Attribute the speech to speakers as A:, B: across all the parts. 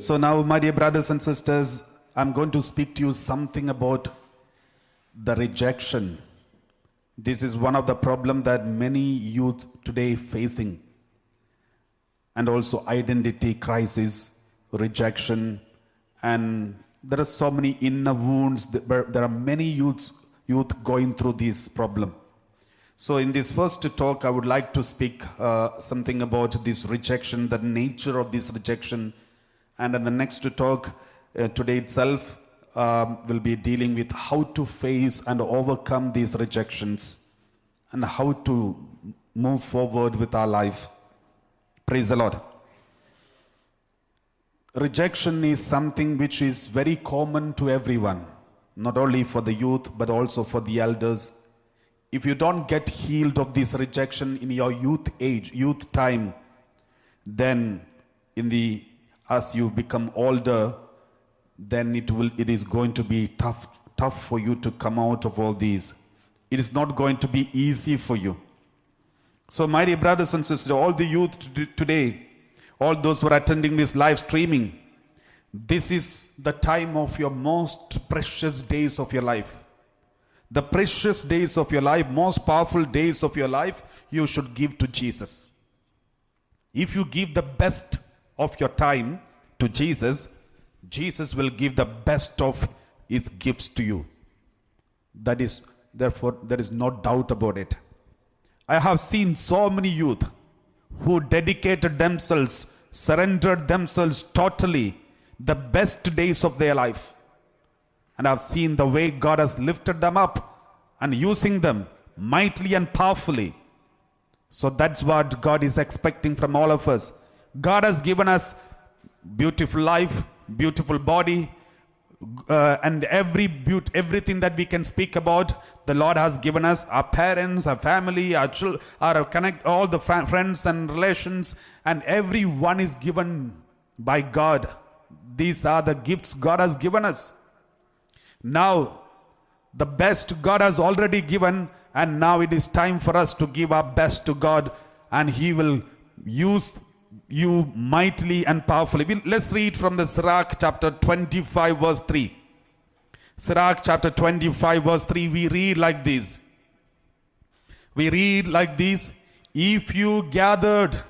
A: So now, my dear brothers and sisters, I'm going to speak to you something about the rejection. This is one of the problems that many youth today facing. And also identity crisis, rejection, and there are so many inner wounds. There are many youth going through this problem. So in this first talk, I would like to speak something about this rejection, the nature of this rejection. And in the next talk, today itself, will be dealing with how to face and overcome these rejections and how to move forward with our life. Praise the Lord. Rejection is something which is very common to everyone, not only for the youth, but also for the elders. If you don't get healed of this rejection in your youth time, then as you become older, then it is going to be tough for you to come out of all these. It is not going to be easy for you. So my dear brothers and sisters, all the youth today, all those who are attending this live streaming, this is the time of your most precious days of your life. The precious days of your life, most powerful days of your life, you should give to Jesus. If you give the best of your time to Jesus, Jesus will give the best of his gifts to you. Therefore, there is no doubt about it. I have seen so many youth who dedicated themselves, surrendered themselves totally, the best days of their life. And I've seen the way God has lifted them up and using them mightily and powerfully. So that's what God is expecting from all of us. God has given us beautiful life, beautiful body, and everything that we can speak about, the Lord has given us. Our parents, our family, our children, all the friends and relations, and everyone is given by God. These are the gifts God has given us. Now, the best God has already given, and now it is time for us to give our best to God, and He will use you mightily and powerfully. Let's read from the Sirach chapter 25 verse 3. Sirach chapter 25 verse 3, we read like this. If you gathered,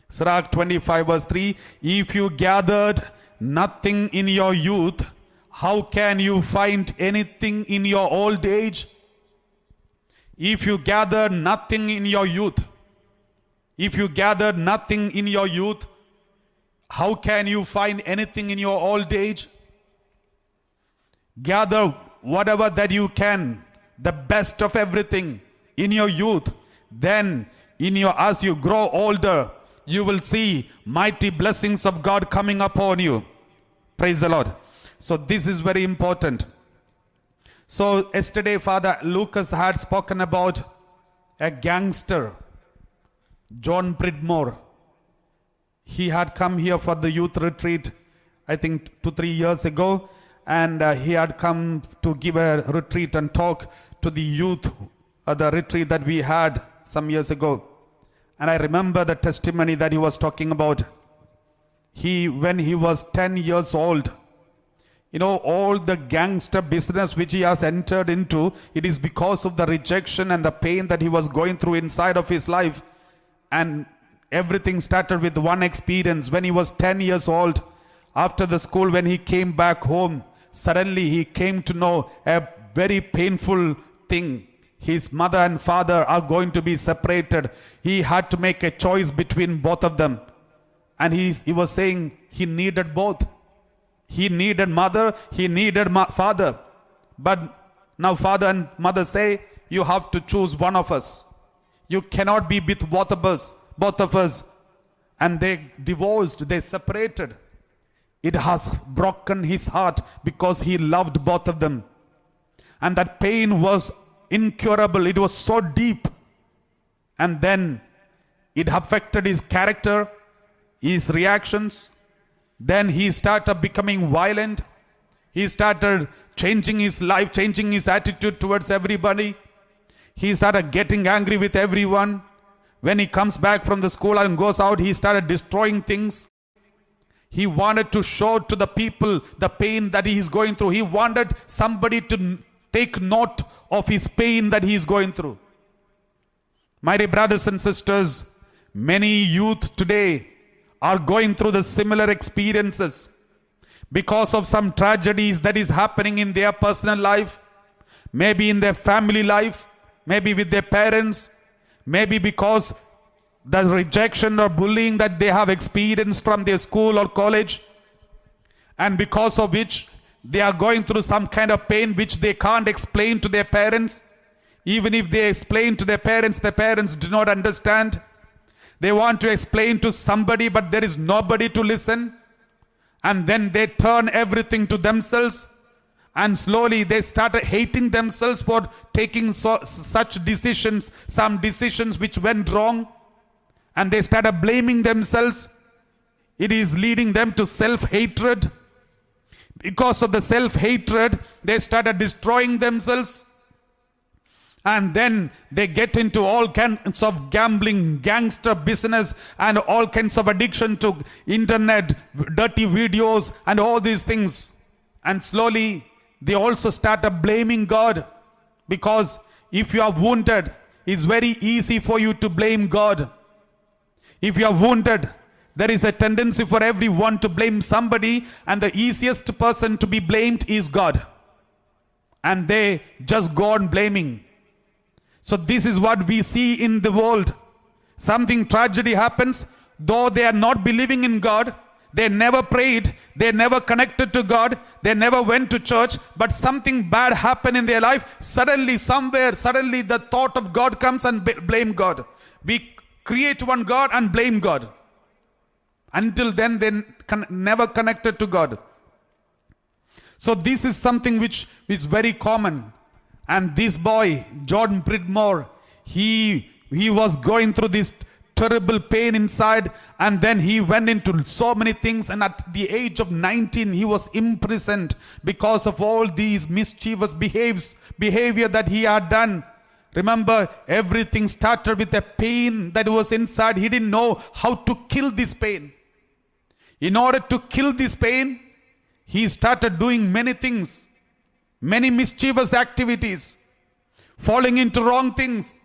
A: Sirach 25 verse 3, if you gathered nothing in your youth, how can you find anything in your old age? If you gathered nothing in your youth, if you gathered nothing in your youth, how can you find anything in your old age? Gather whatever that you can, the best of everything in your youth. Then as you grow older, you will see mighty blessings of God coming upon you. Praise the Lord. So this is very important. So yesterday, Father Lucas had spoken about a gangster, John Pridmore. He had come here for the youth retreat, I think 2-3 years ago, and he had come to give a retreat and talk to the youth at the retreat that we had some years ago. And I remember the testimony that he was talking about. When he was 10 years old, all the gangster business which he has entered into, it is because of the rejection and the pain that he was going through inside of his life. And everything started with one experience. When he was 10 years old, after the school, when he came back home, suddenly he came to know a very painful thing. His mother and father are going to be separated. He had to make a choice between both of them. And he was saying he needed both. He needed mother, he needed father. But now father and mother say, you have to choose one of us. You cannot be with both of us. And they divorced, they separated. It has broken his heart because he loved both of them. And that pain was incurable. It was so deep. And then it affected his character, his reactions. Then he started becoming violent. He started changing his life, changing his attitude towards everybody. He started getting angry with everyone. When he comes back from the school and goes out, he started destroying things. He wanted to show to the people the pain that he is going through. He wanted somebody to take note of his pain that he is going through. My dear brothers and sisters, many youth today are going through the similar experiences because of some tragedies that is happening in their personal life, maybe in their family life, maybe with their parents, maybe because the rejection or bullying that they have experienced from their school or college, and because of which they are going through some kind of pain which they can't explain to their parents. Even if they explain to their parents do not understand. They want to explain to somebody, but there is nobody to listen. And then they turn everything to themselves. And slowly they started hating themselves for taking such decisions, some decisions which went wrong. And they started blaming themselves. It is leading them to self-hatred. Because of the self-hatred, they started destroying themselves. And then they get into all kinds of gambling, gangster business, and all kinds of addiction to internet, dirty videos, and all these things. And slowly, they also started blaming God. Because if you are wounded, it's very easy for you to blame God. If you are wounded, there is a tendency for everyone to blame somebody, and the easiest person to be blamed is God. And they just go on blaming. So this is what we see in the world. Something tragedy happens, though they are not believing in God, they never prayed, they never connected to God, they never went to church, but something bad happened in their life. Suddenly, somewhere, the thought of God comes and blame God. We create one God and blame God. Until then, they never connected to God. So this is something which is very common. And this boy, Jordan Pridmore, he was going through this terrible pain inside, and then he went into so many things, and at the age of 19, he was imprisoned because of all these mischievous behavior that he had done. Remember, everything started with a pain that was inside. He didn't know how to kill this pain. In order to kill this pain, he started doing many things. Many mischievous activities, falling into wrong things,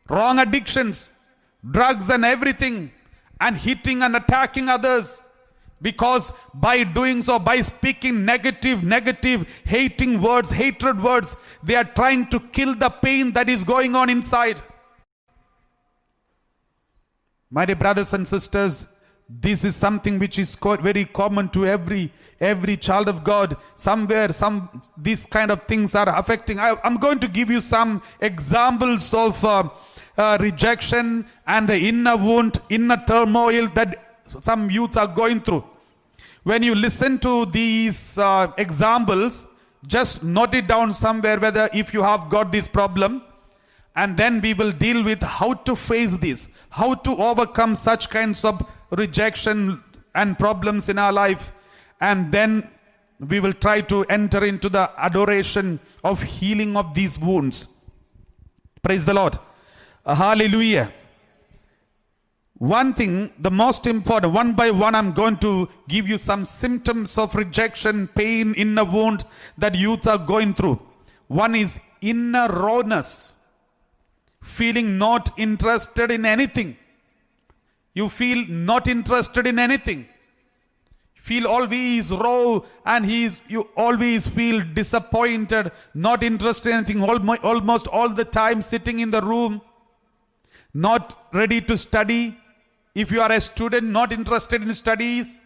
A: wrong addictions, drugs and everything, and hitting and attacking others. Because by doing so, by speaking negative, hating words, hatred words, they are trying to kill the pain that is going on inside. My dear brothers and sisters, this is something which is very common to every child of God. Somewhere, these kind of things are affecting. I'm going to give you some examples of rejection and the inner wound, inner turmoil that some youths are going through. When you listen to these examples, just note it down somewhere whether if you have got this problem. And then we will deal with how to face this, how to overcome such kinds of rejection and problems in our life. And then we will try to enter into the adoration of healing of these wounds. Praise the Lord. Hallelujah. One thing, the most important, one by one, I'm going to give you some symptoms of rejection, pain, inner wound that youth are going through. One is inner rawness. Feeling not interested in anything. You feel not interested in anything. Feel always raw, and you always feel disappointed, not interested in anything, almost all the time sitting in the room, not ready to study. If you are a student, not interested in studies,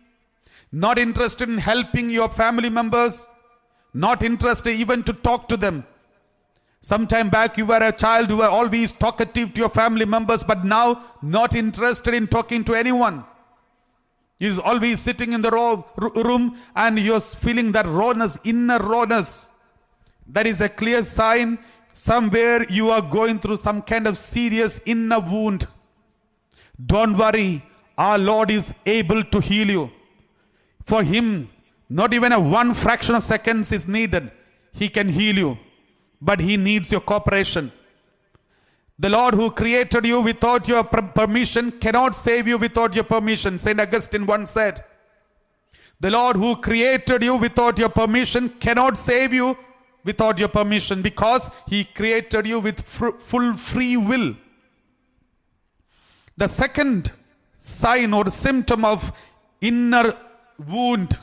A: not interested in helping your family members, not interested even to talk to them. Sometime back you were a child, you were always talkative to your family members, but now not interested in talking to anyone. You're always sitting in the room and you're feeling that rawness, inner rawness. That is a clear sign somewhere you are going through some kind of serious inner wound. Don't worry, our Lord is able to heal you. For Him, not even a one fraction of seconds is needed. He can heal you. But He needs your cooperation. The Lord who created you without your permission cannot save you without your permission. St. Augustine once said, The Lord who created you without your permission cannot save you without your permission, because He created you with full free will. The second sign or symptom of inner wound,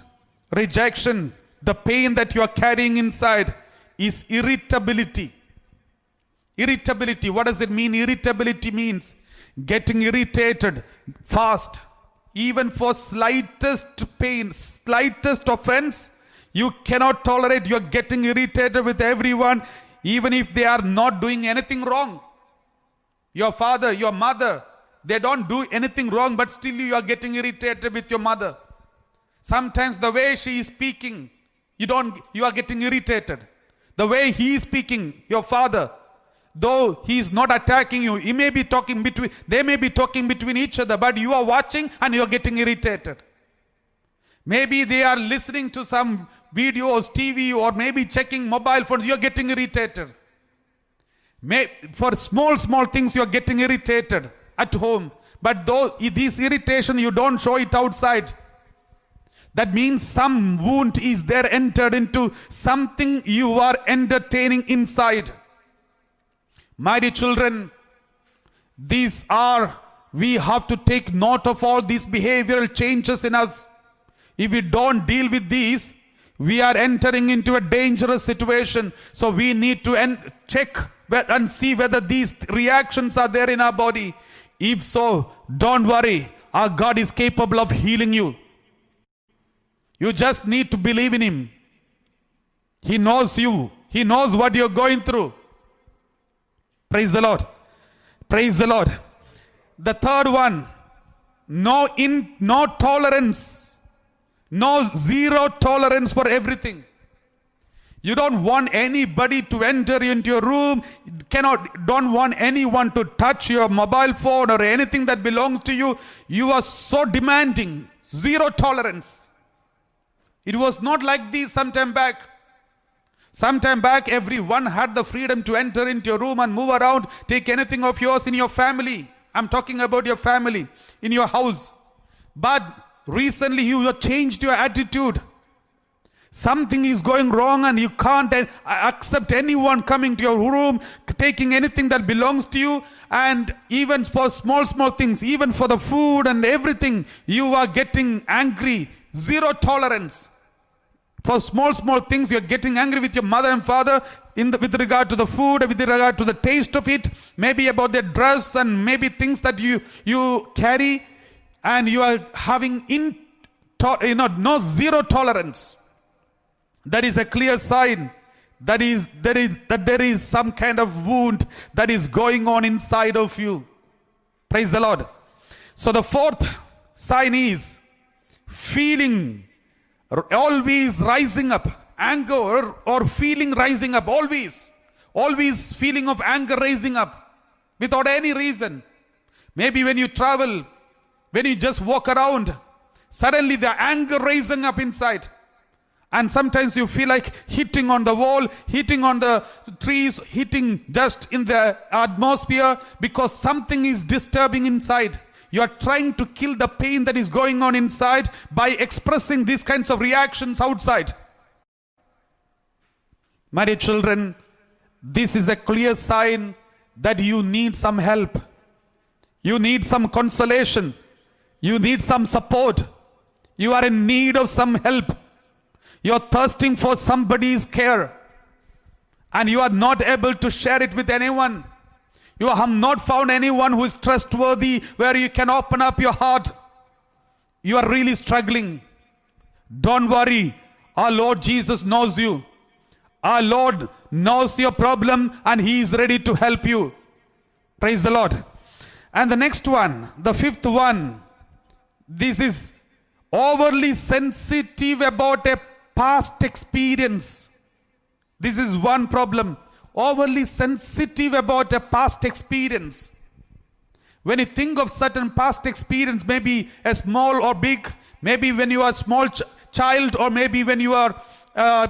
A: rejection, the pain that you are carrying inside, is irritability. Irritability. What does it mean? Irritability means getting irritated fast. Even for slightest pain, slightest offense, you cannot tolerate. You are getting irritated with everyone, even if they are not doing anything wrong. Your father, your mother, they don't do anything wrong, but still you are getting irritated with your mother. Sometimes the way she is speaking, you are getting irritated. The way he is speaking, your father, though he is not attacking you, they may be talking between each other, but you are watching and you are getting irritated. Maybe they are listening to some videos, TV, or maybe checking mobile phones, you are getting irritated. For small things you are getting irritated at home, but though this irritation you don't show it outside. That means some wound is there entered into something you are entertaining inside. My dear children, we have to take note of all these behavioral changes in us. If we don't deal with these, we are entering into a dangerous situation. So we need to check and see whether these reactions are there in our body. If so, don't worry. Our God is capable of healing you. You just need to believe in Him. He knows you. He knows what you're going through. Praise the Lord. Praise the Lord. The third one, no tolerance. Zero tolerance for everything. You don't want anybody to enter into your room. Don't want anyone to touch your mobile phone or anything that belongs to you. You are so demanding. Zero tolerance. It was not like this sometime back. Sometime back, everyone had the freedom to enter into your room and move around, take anything of yours in your family. I'm talking about your family, in your house. But recently you have changed your attitude. Something is going wrong and you can't accept anyone coming to your room, taking anything that belongs to you. And even for small things, even for the food and everything, you are getting angry. Zero tolerance. For small things, you're getting angry with your mother and father with regard to the food, with regard to the taste of it, maybe about their dress and maybe things that you carry, and you are having zero tolerance. That is a clear sign that there is some kind of wound that is going on inside of you. Praise the Lord. So the fourth sign is feeling always rising up, anger or feeling rising up, always feeling of anger rising up without any reason. Maybe when you travel, when you just walk around, suddenly the anger rising up inside, and sometimes you feel like hitting on the wall, hitting on the trees, hitting just in the atmosphere, because something is disturbing inside. You are trying to kill the pain that is going on inside by expressing these kinds of reactions outside. My dear children, this is a clear sign that you need some help. You need some consolation. You need some support. You are in need of some help. You are thirsting for somebody's care, and you are not able to share it with anyone. You have not found anyone who is trustworthy where you can open up your heart. You are really struggling. Don't worry. Our Lord Jesus knows you. Our Lord knows your problem and He is ready to help you. Praise the Lord. And the next one, the fifth one, this is overly sensitive about a past experience. This is one problem. Overly sensitive about a past experience. When you think of certain past experience, maybe a small or big, maybe when you are a small child, or maybe when you are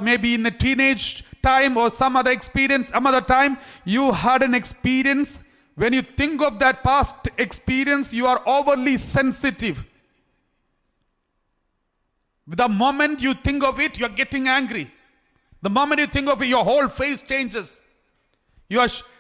A: maybe in a teenage time or some other experience, some other time, you had an experience. When you think of that past experience, you are overly sensitive. The moment you think of it, you're getting angry. The moment you think of it, your whole face changes.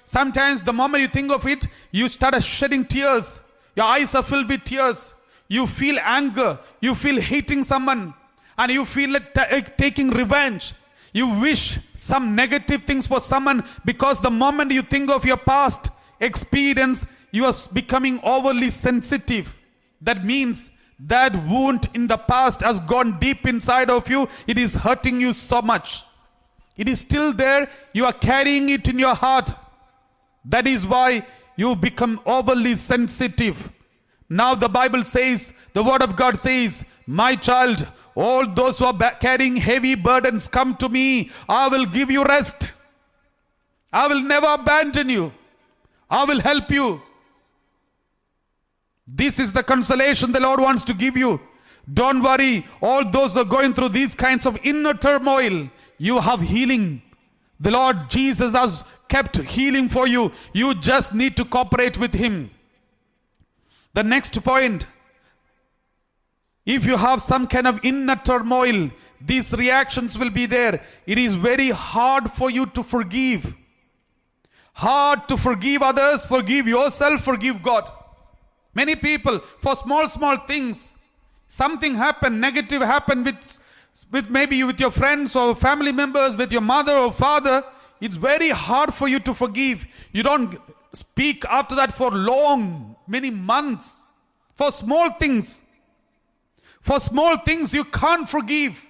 A: Sometimes the moment you think of it, you start shedding tears. Your eyes are filled with tears. You feel anger. You feel hating someone. And you feel like taking revenge. You wish some negative things for someone, because the moment you think of your past experience, you are becoming overly sensitive. That means that wound in the past has gone deep inside of you. It is hurting you so much. It is still there. You are carrying it in your heart. That is why you become overly sensitive. Now the Bible says, the word of God says, my child, all those who are carrying heavy burdens, come to me. I will give you rest. I will never abandon you. I will help you. This is the consolation the Lord wants to give you. Don't worry. All those who are going through these kinds of inner turmoil, you have healing. The Lord Jesus has kept healing for you. You just need to cooperate with Him. The next point, if you have some kind of inner turmoil, these reactions will be there. It is very hard for you to forgive. Hard to forgive others, forgive yourself, forgive God. Many people, for small things, something happened, negative happened with maybe with your friends or family members, with your mother or father. It's very hard for you to forgive. You don't speak after that for many months. For small things. For small things you can't forgive.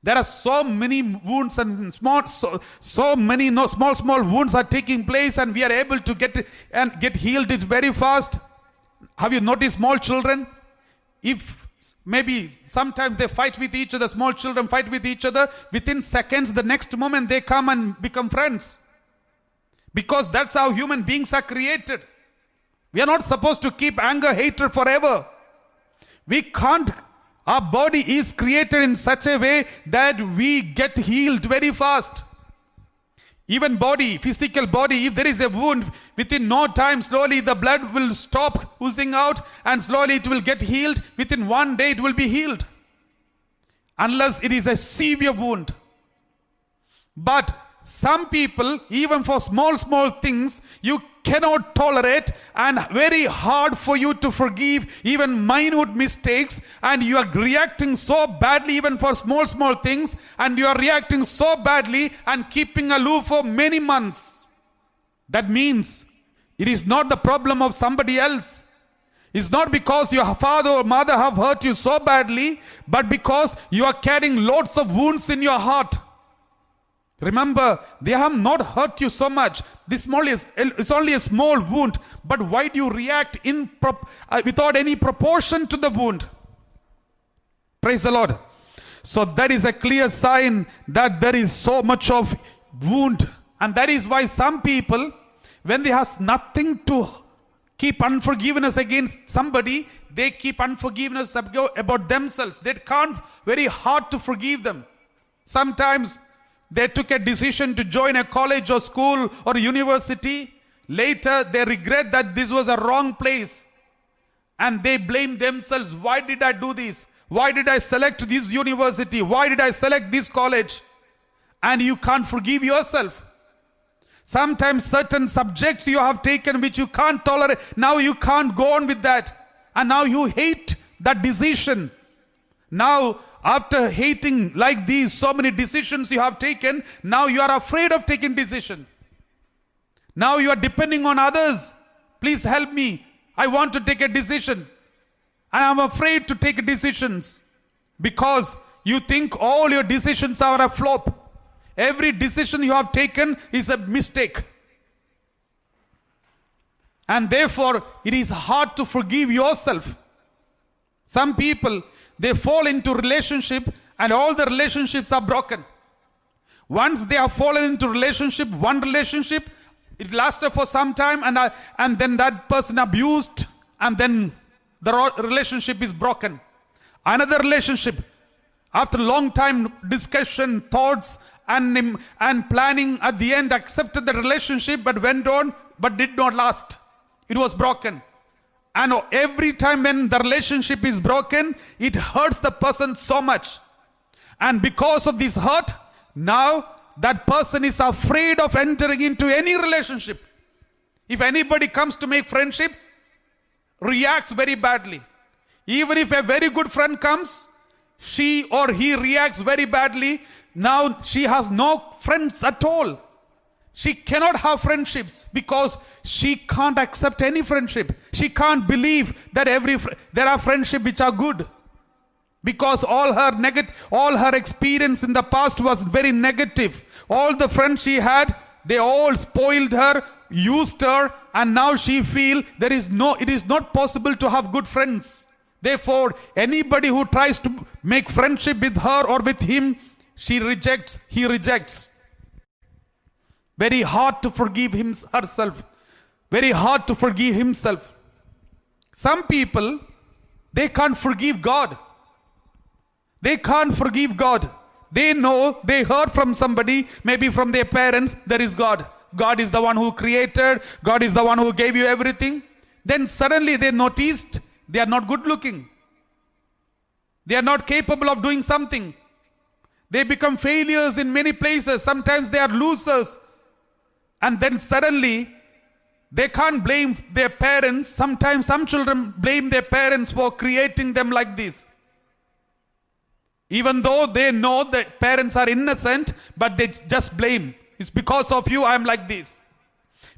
A: There are so many wounds and small wounds are taking place, and we are able to get healed it very fast. Have you noticed small children? If maybe sometimes they fight with each other, small children fight with each other, within seconds, the next moment they come and become friends. Because that's how human beings are created. We are not supposed to keep anger, hatred forever. We can't. Our body is created in such a way that we get healed very fast. Even physical body, if there is a wound, within no time, slowly the blood will stop oozing out and slowly it will get healed. Within 1 day it will be healed. Unless it is a severe wound. But some people, even for small things, you cannot tolerate, and very hard for you to forgive even minute mistakes, and you are reacting so badly even for small things, and you are reacting so badly and keeping aloof for many months. That means it is not the problem of somebody else. It's not because your father or mother have hurt you so badly, but because you are carrying lots of wounds in your heart. Remember, they have not hurt you so much. This is only a small wound. But why do you react without any proportion to the wound? Praise the Lord. So that is a clear sign that there is so much of wound. And that is why some people, when they have nothing to keep unforgiveness against somebody, they keep unforgiveness about themselves. They can't, very hard to forgive them. Sometimes they took a decision to join a college or school or university. Later, they regret that this was a wrong place. And they blame themselves. Why did I do this? Why did I select this university? Why did I select this college? And you can't forgive yourself. Sometimes certain subjects you have taken which you can't tolerate. Now you can't go on with that. And now you hate that decision. Now, after hating like these, so many decisions you have taken, now you are afraid of taking decision. Now you are depending on others. Please help me. I want to take a decision. And I am afraid to take decisions because you think all your decisions are a flop. Every decision you have taken is a mistake. And therefore, it is hard to forgive yourself. Some people, they fall into relationship and all the relationships are broken. Once they have fallen into one relationship, it lasted for some time and then that person abused and then the relationship is broken. Another relationship, after long time discussion, thoughts and planning, at the end accepted the relationship but went on but did not last. It was broken. And every time when the relationship is broken, it hurts the person so much. And because of this hurt, now that person is afraid of entering into any relationship. If anybody comes to make friendship, reacts very badly. Even if a very good friend comes, she or he reacts very badly. Now she has no friends at all. She cannot have friendships because she can't accept any friendship. She can't believe that there are friendships which are good. Because all her experience in the past was very negative. All the friends she had, they all spoiled her, used her, and now she feels it is not possible to have good friends. Therefore, anybody who tries to make friendship with her or with him, he rejects. Very hard to forgive herself. Very hard to forgive himself. Some people, they can't forgive God. They can't forgive God. They know, they heard from somebody, maybe from their parents, there is God. God is the one who created. God is the one who gave you everything. Then suddenly they noticed they are not good looking. They are not capable of doing something. They become failures in many places. Sometimes they are losers. And then suddenly they can't blame their parents. Sometimes some children blame their parents for creating them like this. Even though they know that parents are innocent, but they just blame. It's because of you I am like this.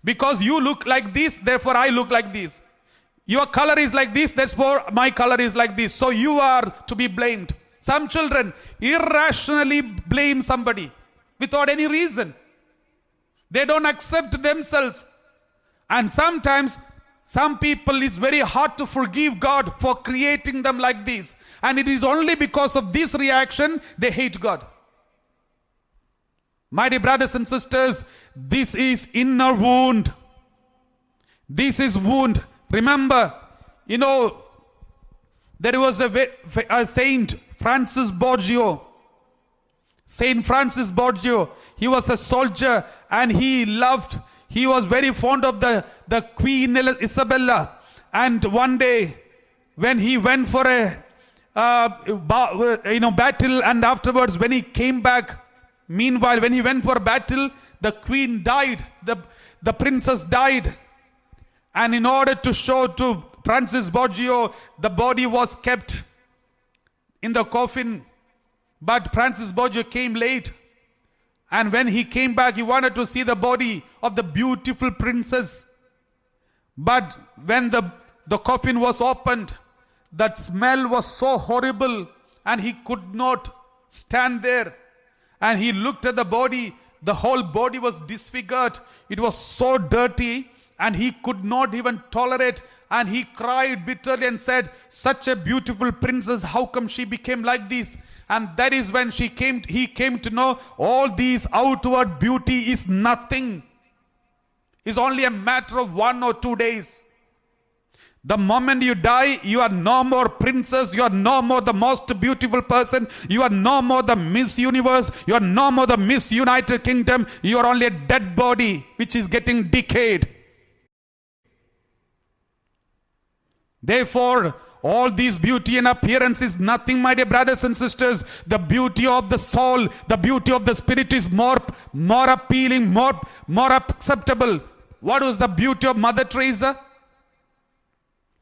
A: Because you look like this, therefore I look like this. Your color is like this, therefore my color is like this. So you are to be blamed. Some children irrationally blame somebody without any reason. They don't accept themselves. And sometimes some people, it's very hard to forgive God for creating them like this. And it is only because of this reaction they hate God. My dear brothers and sisters, this is inner wound. This is wound. Remember, there was a Saint Francis Borgia. Saint Francis Borgia, he was a soldier and he was very fond of the Queen Isabella. And one day when he went for a battle, and afterwards when he came back, meanwhile when he went for a battle, the queen died, the princess died. And in order to show to Francis Borgia, the body was kept in the coffin. But Francis Borgia came late. And when he came back, he wanted to see the body of the beautiful princess. But when the coffin was opened, that smell was so horrible and he could not stand there. And he looked at the body. The whole body was disfigured. It was so dirty and he could not even tolerate. And he cried bitterly and said, such a beautiful princess, how come she became like this? And that is when he came to know all these outward beauty is nothing. It's only a matter of 1 or 2 days. The moment you die, you are no more princess. You are no more the most beautiful person. You are no more the Miss Universe. You are no more the Miss United Kingdom. You are only a dead body which is getting decayed. Therefore, all this beauty and appearance is nothing, my dear brothers and sisters. The beauty of the soul, the beauty of the spirit is more appealing, more acceptable. What was the beauty of Mother Teresa?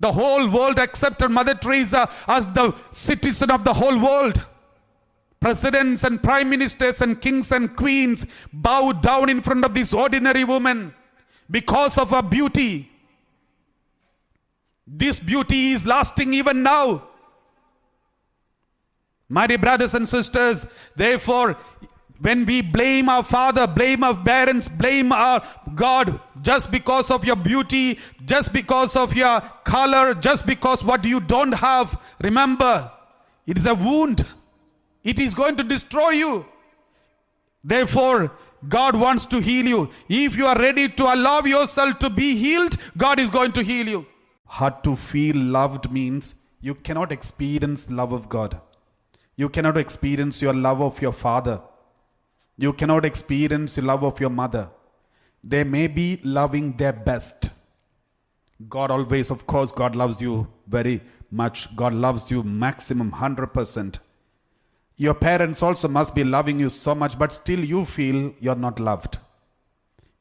A: The whole world accepted Mother Teresa as the citizen of the whole world. Presidents and prime ministers and kings and queens bowed down in front of this ordinary woman because of her beauty. This beauty is lasting even now. My dear brothers and sisters, therefore, when we blame our father, blame our parents, blame our God, just because of your beauty, just because of your color, just because what you don't have, remember, it is a wound. It is going to destroy you. Therefore, God wants to heal you. If you are ready to allow yourself to be healed, God is going to heal you. Hard to feel loved means you cannot experience love of God. You cannot experience your love of your father. You cannot experience the love of your mother. They may be loving their best. God always, of course, God loves you very much. God loves you maximum 100%. Your parents also must be loving you so much, but still you feel you're not loved.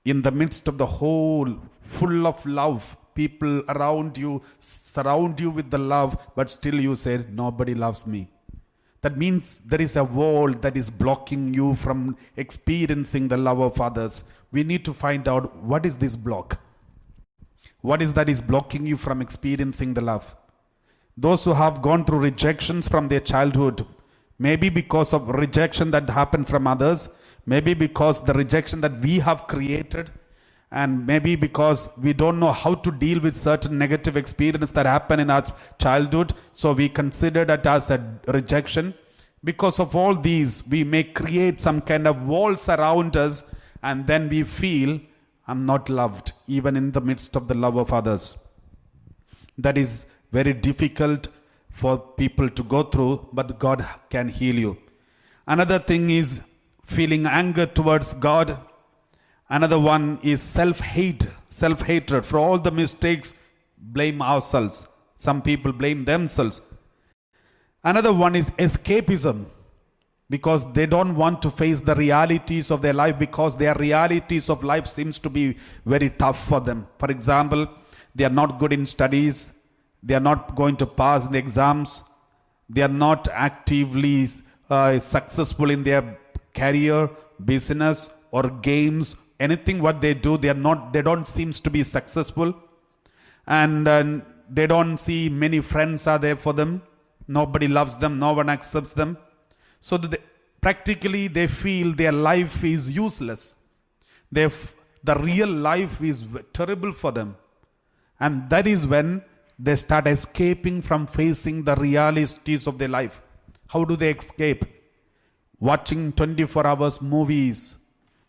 A: In the midst of the whole, full of love, people around you surround you with the love, but still you say, nobody loves me. That means there is a wall that is blocking you from experiencing the love of others. We need to find out what is this block. What is that is blocking you from experiencing the love? Those who have gone through rejections from their childhood, maybe because of rejection that happened from others, maybe because the rejection that we have created, and maybe because we don't know how to deal with certain negative experience that happen in our childhood, so we consider that as a rejection. Because of all these, we may create some kind of walls around us, and then we feel, I'm not loved, even in the midst of the love of others. That is very difficult for people to go through, but God can heal you. Another thing is feeling anger towards God. Another one is self-hate, self-hatred. For all the mistakes, blame ourselves. Some people blame themselves. Another one is escapism, because they don't want to face the realities of their life, because their realities of life seems to be very tough for them. For example, they are not good in studies. They are not going to pass the exams. They are not actively successful in their career, business, or games. Anything what they do, they don't seems to be successful. And they don't see many friends are there for them. Nobody loves them. No one accepts them. So practically they feel their life is useless. The real life is terrible for them. And that is when they start escaping from facing the realities of their life. How do they escape? Watching 24 hours movies.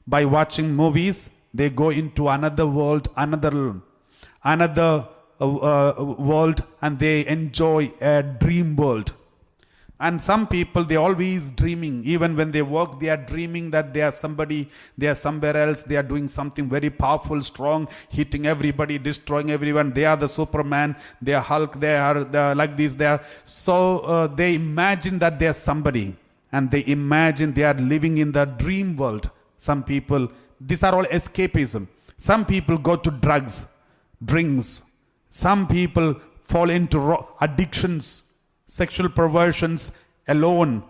A: By watching movies, they go into another world, another world, and they enjoy a dream world. And some people, they always dreaming. Even when they work, they are dreaming that they are somebody, they are somewhere else, they are doing something very powerful, strong, hitting everybody, destroying everyone. They are the Superman, they are Hulk, they are like this, they are. So they imagine that they are somebody. And they imagine they are living in the dream world. Some people, these are all escapism. Some people go to drugs, drinks. Some people fall into addictions, sexual perversions alone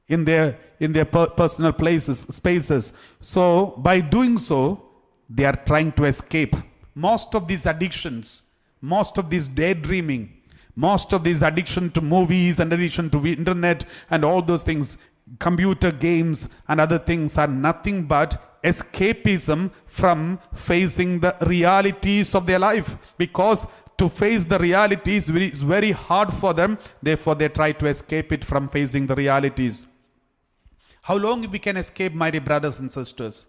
A: in their personal spaces. So by doing so, they are trying to escape. Most of these addictions, most of this daydreaming, most of this addiction to movies and addiction to internet and all those things, computer games and other things, are nothing but escapism from facing the realities of their life. Because to face the realities is very hard for them, therefore they try to escape it from facing the realities. How long we can escape, my dear brothers and sisters?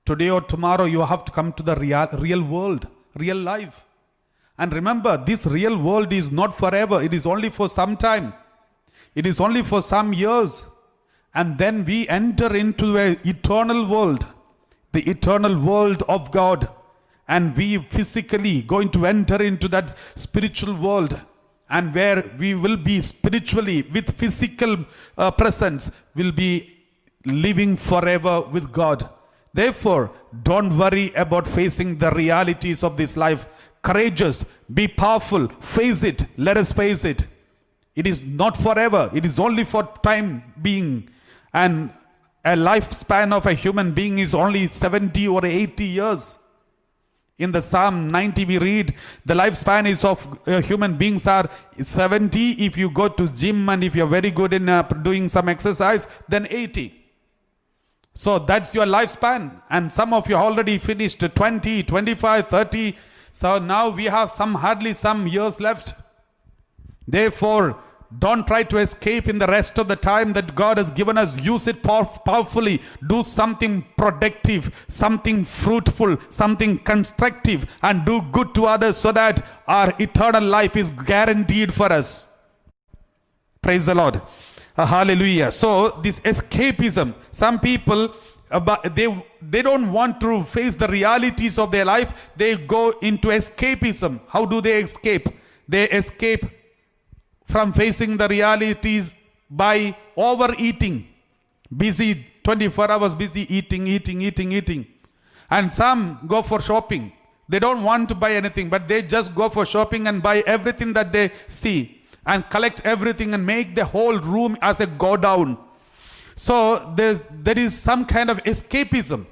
A: Today or tomorrow you have to come to the real world, real life. And remember, this real world is not forever. It is only for some time. It is only for some years. And then we enter into an eternal world, the eternal world of God. And we physically going to enter into that spiritual world, and where we will be spiritually with physical presence, will be living forever with God. Therefore, don't worry about facing the realities of this life. Courageous, be powerful, face it, let us face it. It is not forever, it is only for time being. And a lifespan of a human being is only 70 or 80 years. In the Psalm 90 we read, the lifespan is of human beings are 70. If you go to gym and if you're very good in doing some exercise, then 80. So that's your lifespan. And some of you already finished 20, 25, 30. So now we have hardly some years left. Therefore, don't try to escape in the rest of the time that God has given us. Use it powerfully. Do something productive, something fruitful, something constructive, and do good to others so that our eternal life is guaranteed for us. Praise the Lord. Hallelujah. So this escapism, some people But they don't want to face the realities of their life. They go into escapism. How do they escape? They escape from facing the realities by overeating. Busy 24 hours, busy eating. And some go for shopping. They don't want to buy anything, but they just go for shopping and buy everything that they see and collect everything and make the whole room as a go down. So there is some kind of escapism.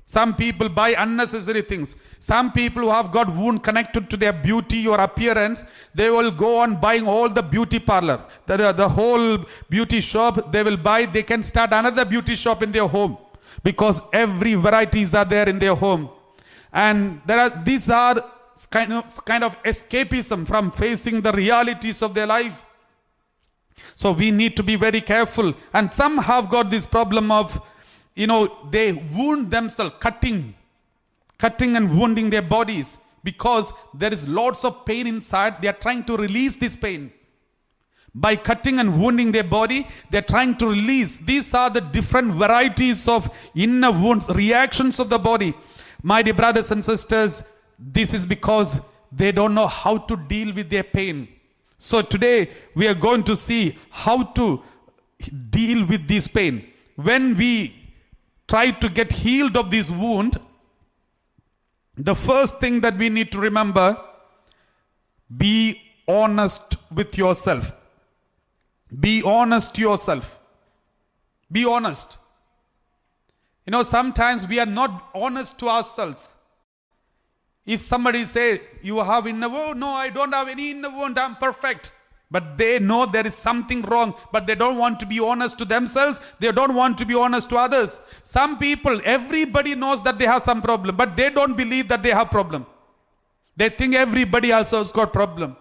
A: Some people buy unnecessary things. Some people who have got wound connected to their beauty or appearance, they will go on buying all the beauty parlor, the whole beauty shop. They will buy. They can start another beauty shop in their home because every varieties are there in their home. And these are kind of escapism from facing the realities of their life. So we need to be very careful. And some have got this problem of, they wound themselves, cutting and wounding their bodies because there is lots of pain inside. They are trying to release this pain. By cutting and wounding their body, they are trying to release. These are the different varieties of inner wounds, reactions of the body. My dear brothers and sisters, this is because they don't know how to deal with their pain. So today we are going to see how to deal with this pain. When we try to get healed of this wound, the first thing that we need to remember, be honest with yourself. Be honest to yourself. Be honest. Sometimes we are not honest to ourselves. If somebody say, you have inner wound, no, I don't have any inner wound, I'm perfect. But they know there is something wrong, but they don't want to be honest to themselves. They don't want to be honest to others. Some people, everybody knows that they have some problem, but they don't believe that they have problem. They think everybody also has got problem.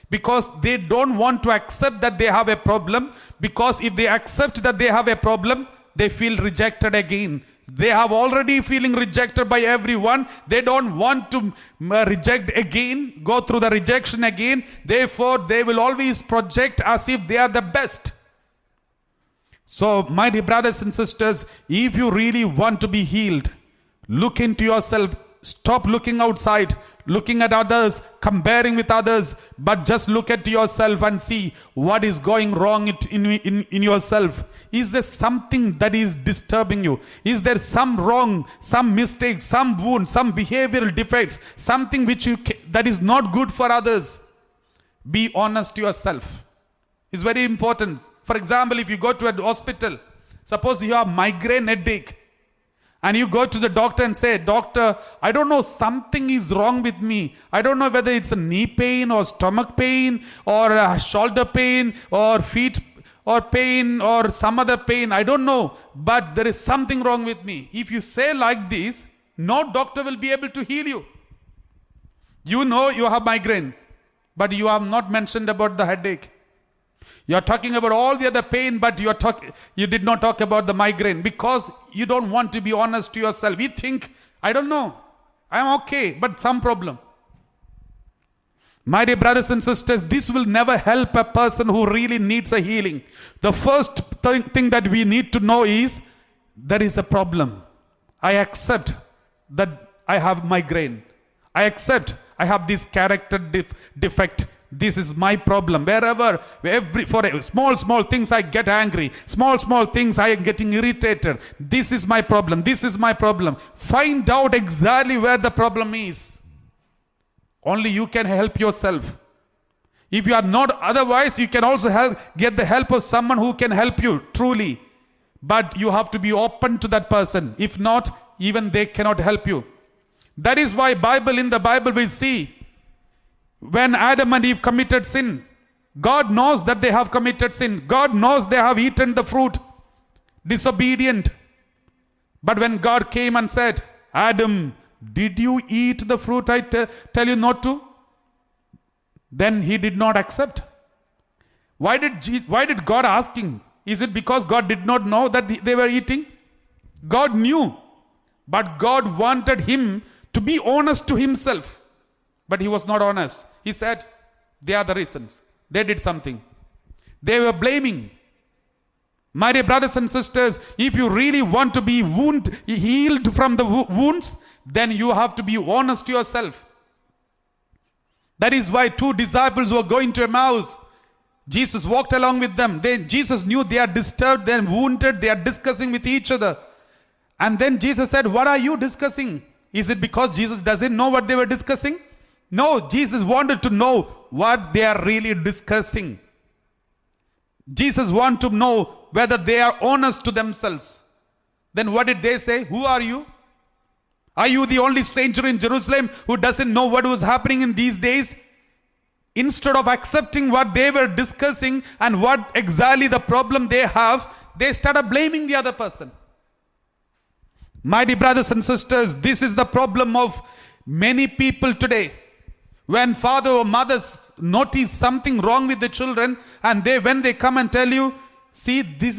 A: Because they don't want to accept that they have a problem. Because if they accept that they have a problem, they feel rejected again. They have already feeling rejected by everyone. They don't want to reject again, go through the rejection again. Therefore, they will always project as if they are the best. So, my dear brothers and sisters, if you really want to be healed, look into yourself. Stop looking outside, looking at others, comparing with others, but just look at yourself and see what is going wrong in yourself. Is there something that is disturbing you? Is there some wrong, some mistake, some wound, some behavioral defects, something that is not good for others? Be honest to yourself. It's very important. For example, if you go to a hospital, suppose you have migraine headache, and you go to the doctor and say, doctor, I don't know, something is wrong with me. I don't know whether it's a knee pain or stomach pain or a shoulder pain or feet or pain or some other pain. I don't know, but there is something wrong with me. If you say like this, no doctor will be able to heal you. You know you have migraine, but you have not mentioned about the headache. You are talking about all the other pain, but you did not talk about the migraine because you don't want to be honest to yourself. You think, I don't know, I am okay, but some problem. My dear brothers and sisters, this will never help a person who really needs a healing. The first thing that we need to know is, there is a problem. I accept that I have migraine. I accept I have this character defect. This is my problem. For small things I get angry. Small things I am getting irritated. This is my problem. This is my problem. Find out exactly where the problem is. Only you can help yourself. If you are not, otherwise you can also get the help of someone who can help you truly. But you have to be open to that person. If not, even they cannot help you. That is why in the Bible we see, when Adam and Eve committed sin, God knows that they have committed sin. God knows they have eaten the fruit, disobedient. But when God came and said, Adam, did you eat the fruit I tell you not to? Then he did not accept. Why did God ask him? Is it because God did not know that they were eating? God knew. But God wanted him to be honest to himself. But he was not honest. He said, they are the reasons. They did something. They were blaming. My dear brothers and sisters, if you really want to be healed from the wounds, then you have to be honest to yourself. That is why two disciples were going to Emmaus. Jesus walked along with them. Jesus knew they are disturbed, they are wounded, they are discussing with each other. And then Jesus said, what are you discussing? Is it because Jesus doesn't know what they were discussing? No, Jesus wanted to know what they are really discussing. Jesus wanted to know whether they are honest to themselves. Then what did they say? Who are you? Are you the only stranger in Jerusalem who doesn't know what was happening in these days? Instead of accepting what they were discussing and what exactly the problem they have, they started blaming the other person. My dear brothers and sisters, this is the problem of many people today. When father or mothers notice something wrong with the children, and when they come and tell you, see, there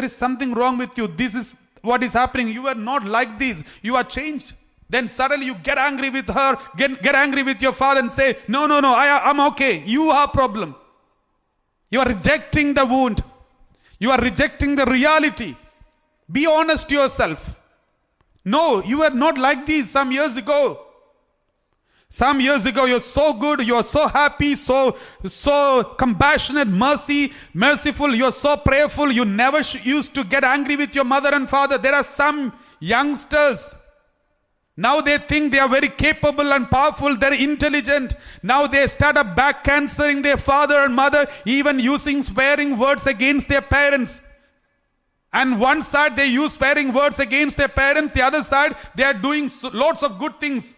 A: is something wrong with you. This is what is happening. You are not like this. You are changed. Then suddenly you get angry with her, get angry with your father and say, no, I'm okay. You have problem. You are rejecting the wound. You are rejecting the reality. Be honest to yourself. No, you were not like this some years ago. Some years ago, you're so good, you're so happy, so compassionate, merciful, you're so prayerful, you never used to get angry with your mother and father. There are some youngsters, now they think they are very capable and powerful, they're intelligent. Now they start back answering their father and mother, even using swearing words against their parents. And one side they use swearing words against their parents, the other side they are doing lots of good things.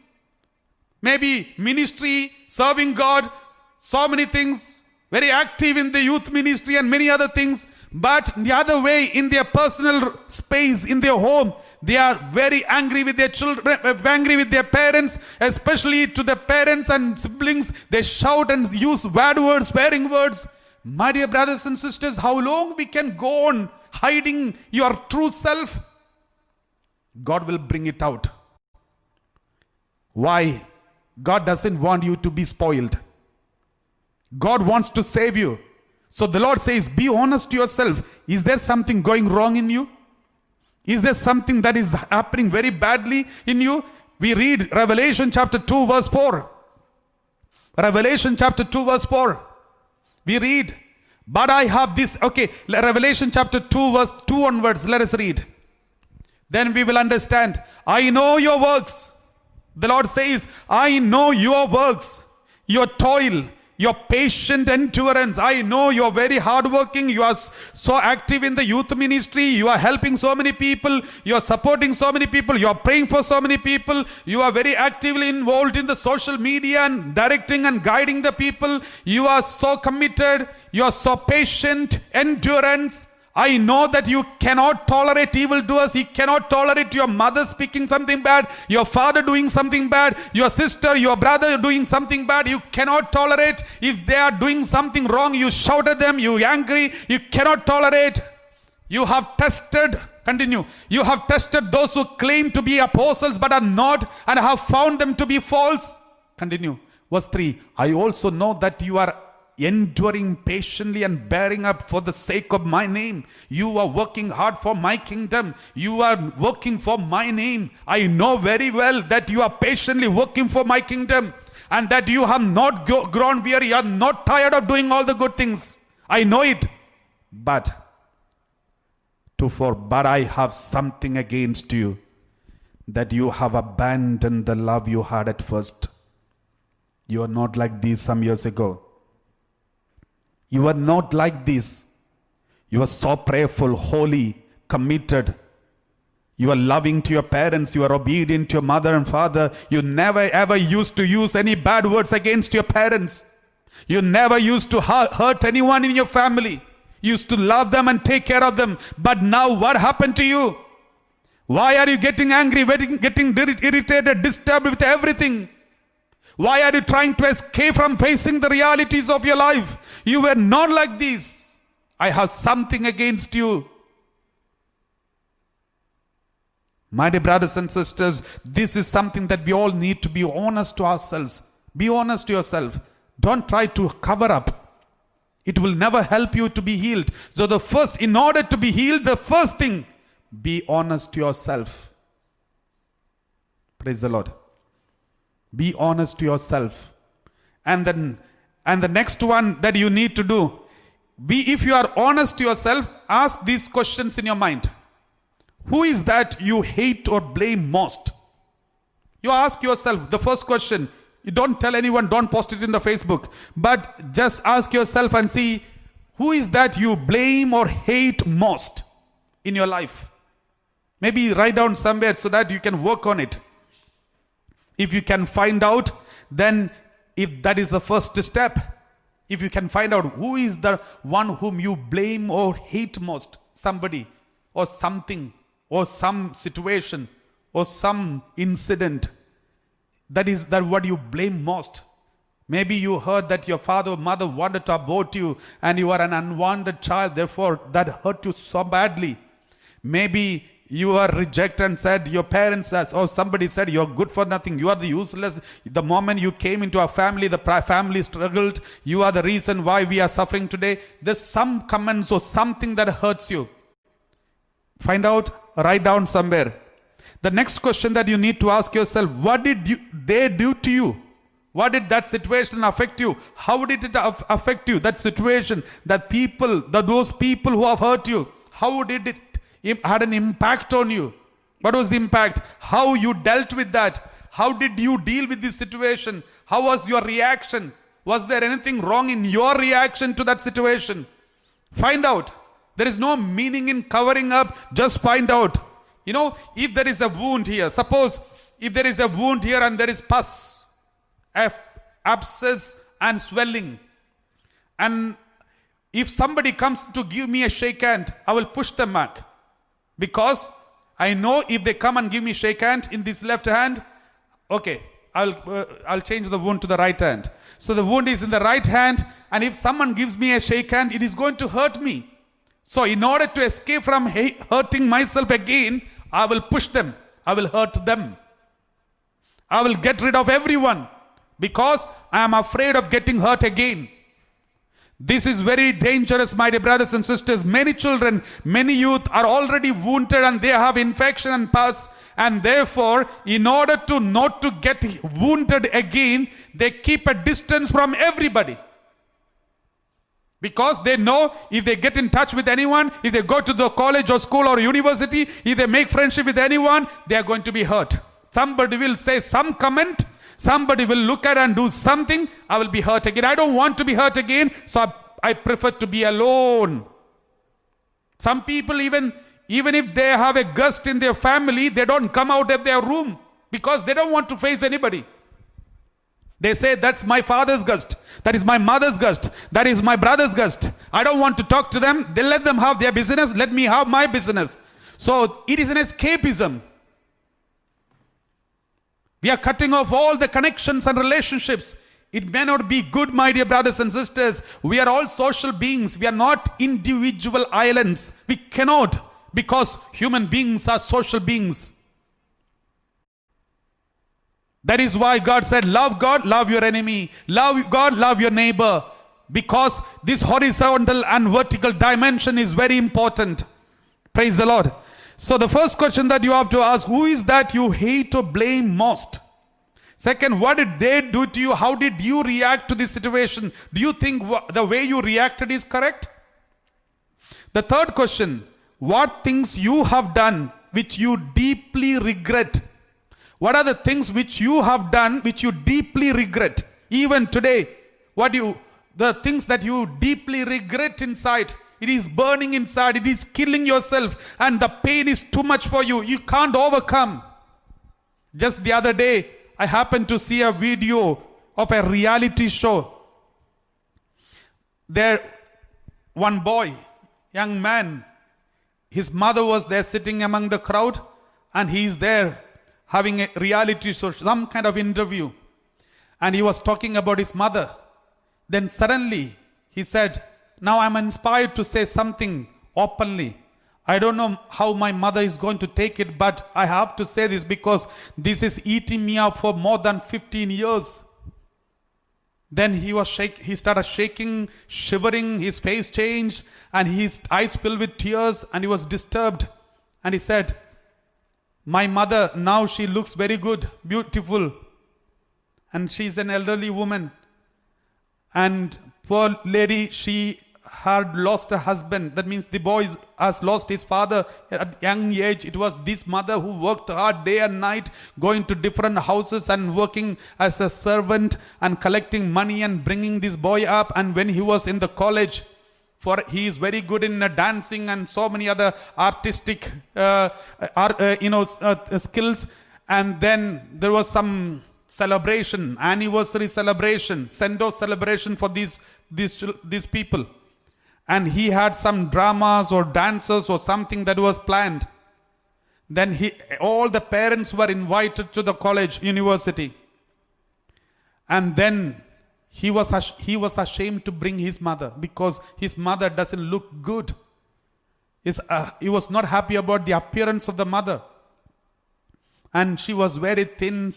A: Maybe ministry, serving God, so many things, very active in the youth ministry and many other things. But the other way, in their personal space, in their home, they are very angry with their children, angry with their parents, especially to the parents and siblings. They shout and use bad words, swearing words. My dear brothers and sisters, how long we can go on hiding your true self? God will bring it out. Why? God doesn't want you to be spoiled. God wants to save you. So the Lord says, be honest to yourself. Is there something going wrong in you? Is there something that is happening very badly in you? We read Revelation chapter 2 verse 4. Revelation chapter 2 verse 4. We read, but I have this. Okay, Revelation chapter 2 verse 2 onwards. Let us read. Then we will understand. I know your works. The Lord says, I know your works, your toil, your patient endurance. I know you're very hardworking. You are so active in the youth ministry. You are helping so many people. You are supporting so many people. You are praying for so many people. You are very actively involved in the social media and directing and guiding the people. You are so committed. You are so patient, endurance. I know that you cannot tolerate evildoers. You cannot tolerate your mother speaking something bad, your father doing something bad, your sister, your brother doing something bad. You cannot tolerate. If they are doing something wrong, you shout at them, you angry. You cannot tolerate. You have tested, continue. You have tested those who claim to be apostles but are not, and have found them to be false. Continue. Verse 3. I also know that you are enduring patiently and bearing up for the sake of my name. You are working hard for my kingdom. You are working for my name. I know very well that you are patiently working for my kingdom, and that you have not grown weary. You are not tired of doing all the good things. I know it. But I have something against you, that you have abandoned the love you had at first. You are not like this some years ago. You are not like this. You are so prayerful, holy, committed. You are loving to your parents. You are obedient to your mother and father. You never ever used to use any bad words against your parents. You never used to hurt anyone in your family. You used to love them and take care of them. But now what happened to you? Why are you getting angry, getting irritated, disturbed with everything? Why are you trying to escape from facing the realities of your life? You were not like this. I have something against you. My dear brothers and sisters, this is something that we all need to be honest to ourselves. Be honest to yourself. Don't try to cover up. It will never help you to be healed. So in order to be healed, the first thing, be honest to yourself. Praise the Lord. Be honest to yourself. And the next one that you need to do, if you are honest to yourself, ask these questions in your mind. Who is that you hate or blame most? You ask yourself the first question. You don't tell anyone, don't post it in the Facebook. But just ask yourself and see, who is that you blame or hate most in your life? Maybe write down somewhere so that you can work on it. If you can find out, then if that is the first step, if you can find out who is the one whom you blame or hate most, somebody or something or some situation or some incident, that what you blame most. Maybe you heard that your father or mother wanted to abort you and you are an unwanted child, therefore that hurt you so badly. Maybe you are rejected and said, your parents or somebody said, you're good for nothing, you are the useless. The moment you came into our family, the family struggled, you are the reason why we are suffering today. There's some comments or something that hurts you. Find out, write down somewhere. The next question that you need to ask yourself, what did they do to you? What did that situation affect you? How did it affect you? That situation, those people who have hurt you, how did it had an impact on you? What was the impact? How you dealt with that? How did you deal with this situation? How was your reaction? Was there anything wrong in your reaction to that situation? Find out. There is no meaning in covering up. Just find out. If there is a wound here, suppose if there is a wound here and there is pus, abscess and swelling, and if somebody comes to give me a shake hand, I will push them back, because I know if they come and give me shake hand in this left hand, okay, I'll change the wound to the right hand. So the wound is in the right hand, and if someone gives me a shake hand, it is going to hurt me. So in order to escape from hurting myself again, I will push them. I will hurt them. I will get rid of everyone because I am afraid of getting hurt again. This is very dangerous, my dear brothers and sisters. Many children, many youth are already wounded and they have infection and pus, and therefore, in order to not to get wounded again, they keep a distance from everybody. Because they know if they get in touch with anyone, if they go to the college or school or university, if they make friendship with anyone, they are going to be hurt. Somebody will say some comment, somebody will look at and do something, I will be hurt again. I don't want to be hurt again, so I prefer to be alone. Some people even if they have a guest in their family, they don't come out of their room because they don't want to face anybody. They say, that's my father's ghost, that is my mother's ghost, that is my brother's ghost. I don't want to talk to them. They let them have their business, let me have my business. So it is an escapism. We are cutting off all the connections and relationships. It may not be good, my dear brothers and sisters. We are all social beings. We are not individual islands. We cannot, because human beings are social beings. That is why God said, love God, love your enemy. Love God, love your neighbor. Because this horizontal and vertical dimension is very important. Praise the Lord. So the first question that you have to ask, who is that you hate or blame most? Second, what did they do to you? How did you react to this situation? Do you think the way you reacted is correct? The third question, what things you have done which you deeply regret? What are the things which you have done which you deeply regret? Even today, the things that you deeply regret inside, it is burning inside, it is killing yourself, and the pain is too much for you. You can't overcome. Just the other day, I happened to see a video of a reality show. There, one boy, young man, his mother was there sitting among the crowd, and he is there having a reality show, some kind of interview. And he was talking about his mother. Then suddenly he said, now I'm inspired to say something openly. I don't know how my mother is going to take it, but I have to say this because this is eating me up for more than 15 years. Then he started shaking, shivering, his face changed, and his eyes filled with tears, and he was disturbed. And he said, my mother, now she looks very good, beautiful. And she's an elderly woman. And poor lady, she had lost a husband. That means the boy has lost his father at young age. It was this mother who worked hard day and night, going to different houses and working as a servant and collecting money and bringing this boy up. And when he was in the college, for he is very good in dancing and so many other artistic skills. And then there was some celebration, anniversary celebration, send-off celebration for these people. And he had some dramas or dances or something that was planned. Then all the parents were invited to the university. And then he was ashamed to bring his mother because his mother doesn't look good. He was not happy about the appearance of the mother. And she was very thin,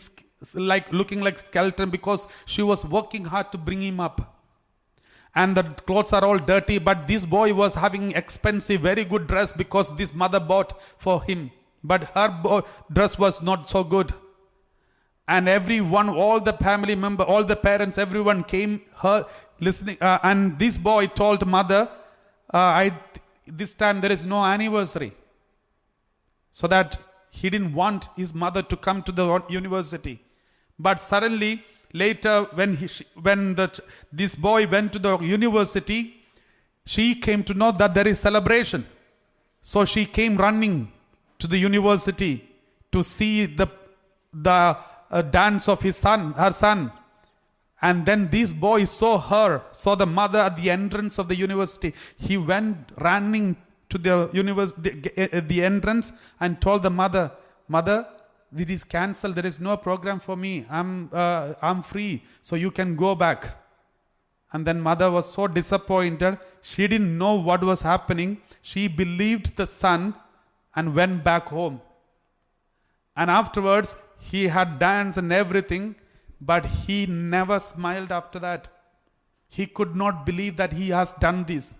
A: looking like skeleton, because she was working hard to bring him up. And the clothes are all dirty, but this boy was having expensive, very good dress because this mother bought for him. But her dress was not so good. And everyone, all the family member, all the parents, everyone came listening. And this boy told mother, this time there is no anniversary. So that he didn't want his mother to come to the university. But suddenly, later, when this boy went to the university, she came to know that there is celebration. So she came running to the university to see the dance of her son. And then this boy saw the mother at the entrance of the university. He went running to the university, the entrance, and told the mother, "Mother, it is cancelled. There is no program for me. I'm free, so you can go back." And then mother was so disappointed. She didn't know what was happening. She believed the son and went back home. And afterwards, he had danced and everything, but he never smiled after that. He could not believe that he has done this.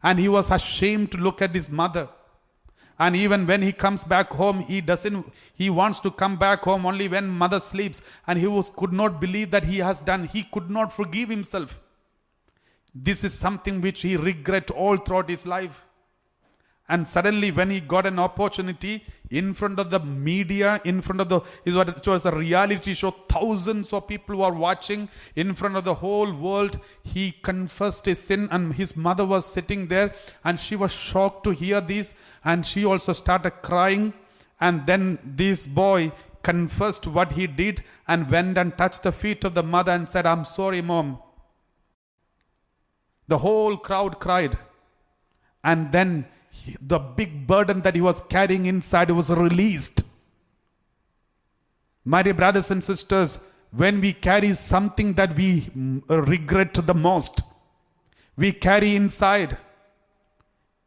A: And he was ashamed to look at his mother. And even when he comes back home, he wants to come back home only when mother sleeps. And could not believe that he has done. He could not forgive himself. This is something which he regret all throughout his life. And suddenly when he got an opportunity in front of the media, it was a reality show, thousands of people were watching in front of the whole world, he confessed his sin, and his mother was sitting there and she was shocked to hear this, and she also started crying. And then this boy confessed what he did and went and touched the feet of the mother and said, "I'm sorry, Mom." The whole crowd cried. And then the big burden that he was carrying inside was released. My dear brothers and sisters, when we carry something that we regret the most, we carry inside,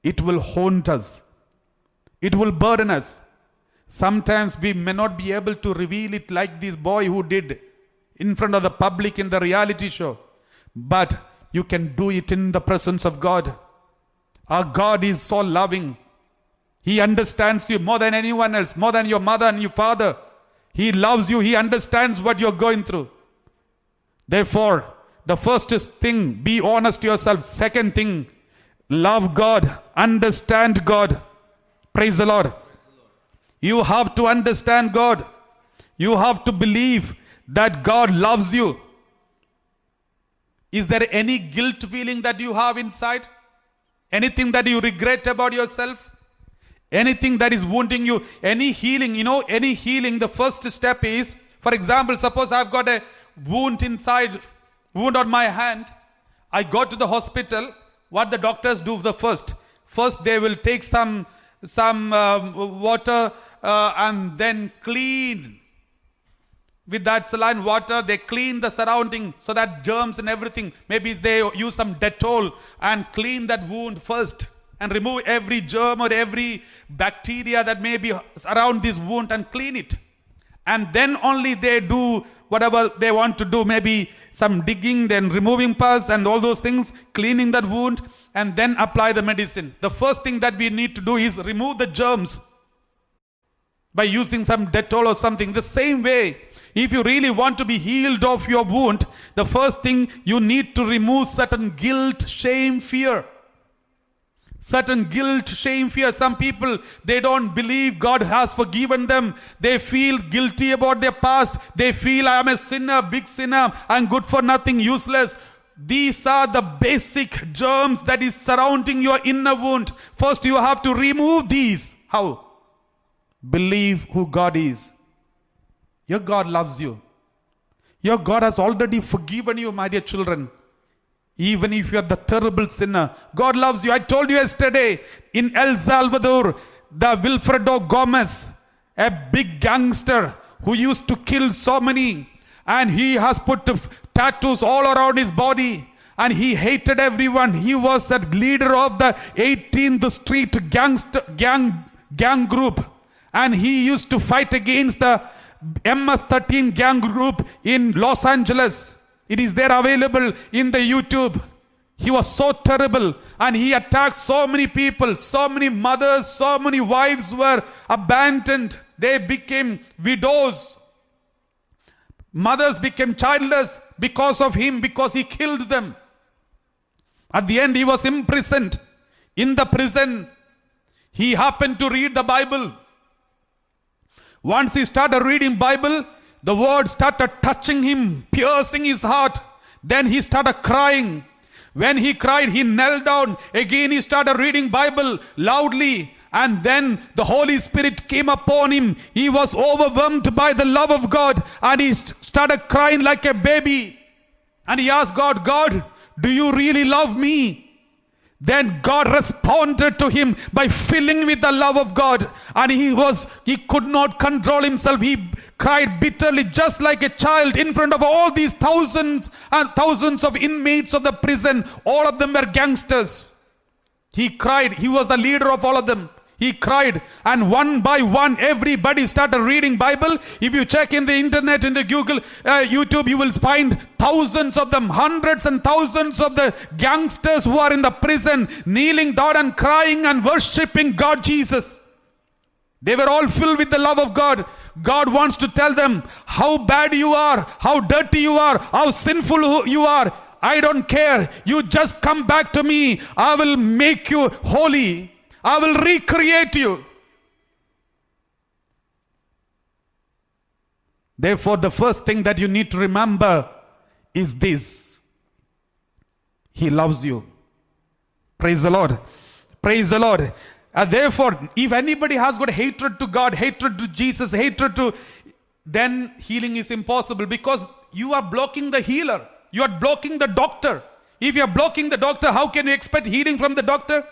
A: it will haunt us. It will burden us. Sometimes we may not be able to reveal it like this boy who did in front of the public in the reality show. But you can do it in the presence of God. Our God is so loving. He understands you more than anyone else, more than your mother and your father. He loves you. He understands what you're going through. Therefore, the first thing, be honest to yourself. Second thing, love God, understand God. Praise the Lord. You have to understand God. You have to believe that God loves you. Is there any guilt feeling that you have inside? Anything that you regret about yourself? Anything that is wounding you? Any healing, any healing, the first step is, for example, suppose I've got a wound on my hand. I go to the hospital. What the doctors do first they will take some water and then clean. With that saline water, they clean the surrounding so that germs and everything, maybe they use some Dettol and clean that wound first and remove every germ or every bacteria that may be around this wound and clean it. And then only they do whatever they want to do, maybe some digging, then removing pus and all those things, cleaning that wound, and then apply the medicine. The first thing that we need to do is remove the germs by using some Dettol or something. The same way, if you really want to be healed of your wound, the first thing you need to remove certain guilt, shame, fear. Certain guilt, shame, fear. Some people, they don't believe God has forgiven them. They feel guilty about their past. They feel, I am a sinner, big sinner. I'm good for nothing, useless. These are the basic germs that is surrounding your inner wound. First, you have to remove these. How? Believe who God is. Your God loves you. Your God has already forgiven you, my dear children. Even if you are the terrible sinner, God loves you. I told you yesterday, in El Salvador, the Wilfredo Gomez, a big gangster who used to kill so many, and he has put tattoos all around his body, and he hated everyone. He was a leader of the 18th Street gang group, and he used to fight against the MS-13 gang group in Los Angeles. It is there available in the YouTube. He was so terrible, and he attacked so many people. So many mothers, so many wives were abandoned. They became widows. Mothers became childless because of him, because he killed them. At the end, he was imprisoned. In the prison, he happened to read the Bible. Once he started reading Bible, the word started touching him, piercing his heart. Then he started crying. When he cried, he knelt down. Again he started reading Bible loudly. And then the Holy Spirit came upon him. He was overwhelmed by the love of God. And he started crying like a baby. And he asked God, God, do you really love me? Then God responded to him by filling with the love of God, and he could not control himself. He cried bitterly, just like a child, in front of all these thousands and thousands of inmates of the prison. All of them were gangsters. He cried. He was the leader of all of them. He cried, and one by one everybody started reading Bible. If you check in the internet, in the Google, YouTube, you will find thousands of them, hundreds and thousands of the gangsters who are in the prison, kneeling down and crying and worshipping God Jesus. They were all filled with the love of God. God wants to tell them how bad you are, how dirty you are, how sinful you are. I don't care. You just come back to me. I will make you holy. I will recreate you. Therefore, the first thing that you need to remember is this: He loves you. Praise the Lord. Praise the Lord. Therefore, if anybody has got hatred to God, hatred to Jesus, hatred to, then healing is impossible, because you are blocking the healer. You are blocking the doctor. If you are blocking the doctor, how can you expect healing from the doctor?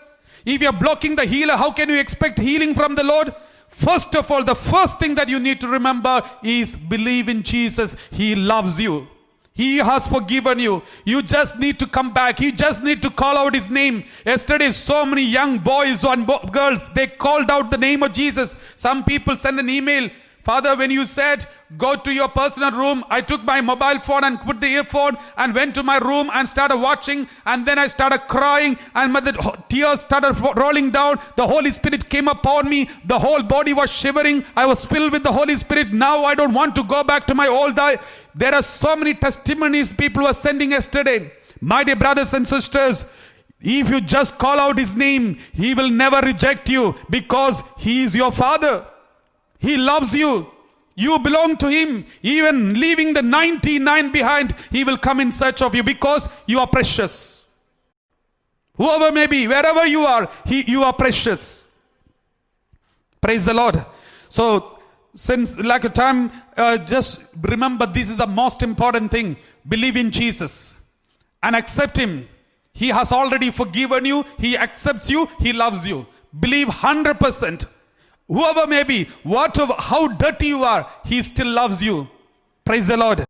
A: If you are blocking the healer, how can you expect healing from the Lord? First of all, the first thing that you need to remember is believe in Jesus. He loves you. He has forgiven you. You just need to come back. You just need to call out His name. Yesterday, so many young boys and girls, they called out the name of Jesus. Some people send an email. Father, when you said, go to your personal room, I took my mobile phone and put the earphone and went to my room and started watching, and then I started crying, and the tears started rolling down. The Holy Spirit came upon me. The whole body was shivering. I was filled with the Holy Spirit. Now I don't want to go back to my old life. There are so many testimonies people were sending yesterday. My dear brothers and sisters, if you just call out His name, He will never reject you, because He is your Father. He loves you. You belong to Him. Even leaving the 99 behind, He will come in search of you, because you are precious. Whoever may be, wherever you are, you are precious. Praise the Lord. So, since lack of time, just remember, this is the most important thing. Believe in Jesus and accept Him. He has already forgiven you. He accepts you. He loves you. Believe 100%. Whoever may be, whatever, how dirty you are, He still loves you. Praise the Lord.